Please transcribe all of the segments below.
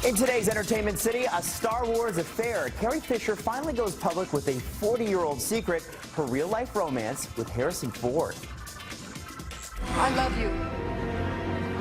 In today's Entertainment City, a Star Wars affair. Carrie Fisher finally goes public with a 40-year-old secret, her real-life romance with Harrison Ford. I love you.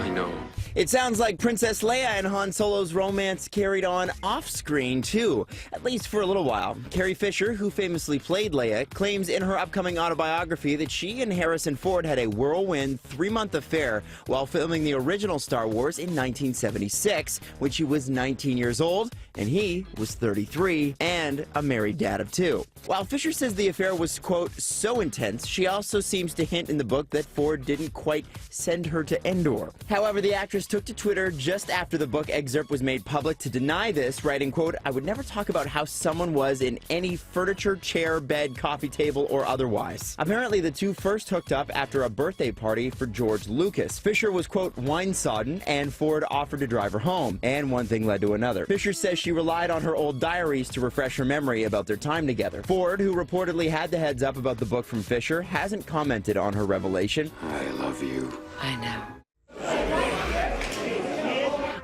I know. It sounds like Princess Leia and Han Solo's romance carried on off-screen, too, at least for a little while. Carrie Fisher, who famously played Leia, claims in her upcoming autobiography that she and Harrison Ford had a whirlwind 3-month affair while filming the original Star Wars in 1976, when she was 19 years old and he was 33 and a married dad of 2. While Fisher says the affair was, quote, so intense, she also seems to hint in the book that Ford didn't quite send her to Endor. However, the actress took to Twitter just after the book excerpt was made public to deny this, writing, quote, I would never talk about how someone was in any furniture, chair, bed, coffee table, or otherwise. Apparently, the two first hooked up after a birthday party for George Lucas. Fisher was, quote, wine-sodden, and Ford offered to drive her home, and one thing led to another. Fisher says she relied on her old diaries to refresh her memory about their time together. Ford, who reportedly had the heads up about the book from Fisher, hasn't commented on her revelation. I love you. I know.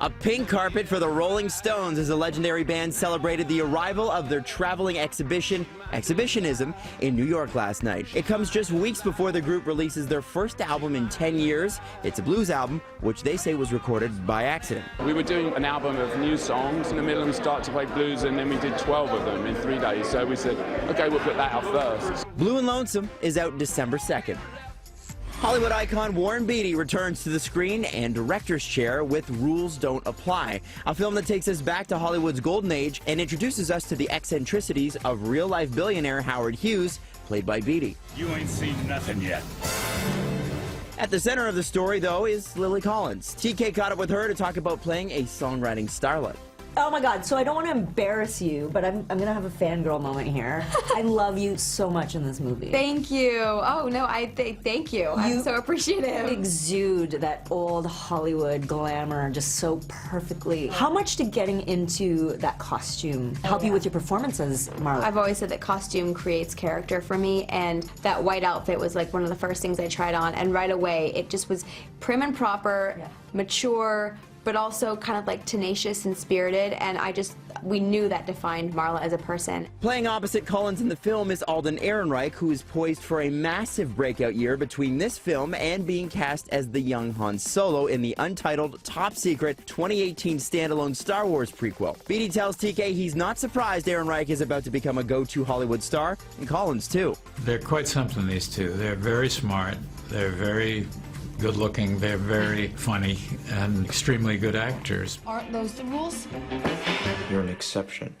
A pink carpet for the Rolling Stones as the legendary band celebrated the arrival of their traveling Exhibitionism, in New York last night. It comes just weeks before the group releases their first album in 10 years. It's a blues album, which they say was recorded by accident. We were doing an album of new songs. In the middle of them started to play blues, and then we did 12 of them in 3 days. So we said, okay, we'll put that out first. Blue and Lonesome is out December 2nd. Hollywood icon Warren Beatty returns to the screen and director's chair with Rules Don't Apply, a film that takes us back to Hollywood's golden age and introduces us to the eccentricities of real-life billionaire Howard Hughes, played by Beatty. You ain't seen nothing yet. At the center of the story, though, is Lily Collins. TK caught up with her to talk about playing a songwriting starlet. Oh my God, so I don't want to embarrass you, but I'm gonna have a fangirl moment here. I love you so much in this movie. Thank you. Oh no, thank you. I'm so appreciative. Exude that old Hollywood glamour just so perfectly. How much did getting into that costume help you with your performances, Marla? I've always said that costume creates character for me, and that white outfit was like one of the first things I tried on, and right away it just was prim and proper, mature, but also kind of like tenacious and spirited, and we knew that defined Marla as a person. Playing opposite Collins in the film is Alden Ehrenreich, who is poised for a massive breakout year between this film and being cast as the young Han Solo in the untitled, top-secret 2018 standalone Star Wars prequel. Beatty tells TK he's not surprised Ehrenreich is about to become a go-to Hollywood star, and Collins too. They're quite something, these two. They're very smart, they're very good looking, they're very funny, and extremely good actors. Aren't those the rules? You're an exception.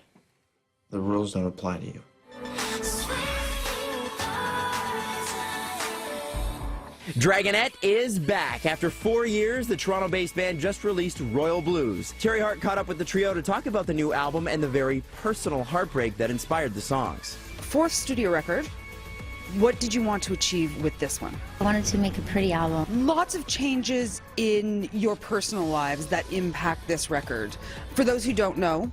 The rules don't apply to you. Dragonette is back. After 4 years, the Toronto-based band just released Royal Blues. Teri Hart caught up with the trio to talk about the new album and the very personal heartbreak that inspired the songs. 4th studio record. What did you want to achieve with this one? I wanted to make a pretty album. Lots of changes in your personal lives that impact this record. For those who don't know,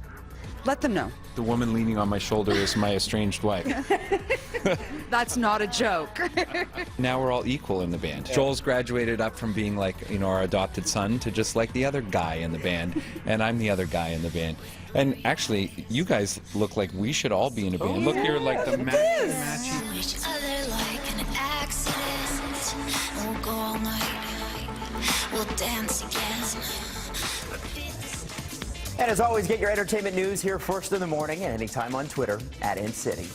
let them know. The woman leaning on my shoulder is my estranged wife. That's not a joke. Now we're all equal in the band. Joel's graduated up from being like, you know, our adopted son to just like the other guy in the band, and I'm the other guy in the band. And actually, you guys look like we should all be in a band. Look, you're like the matchy. Each other like an accident. We'll go all night. We'll dance again. And as always, get your entertainment news here first in the morning and anytime on Twitter @InCity.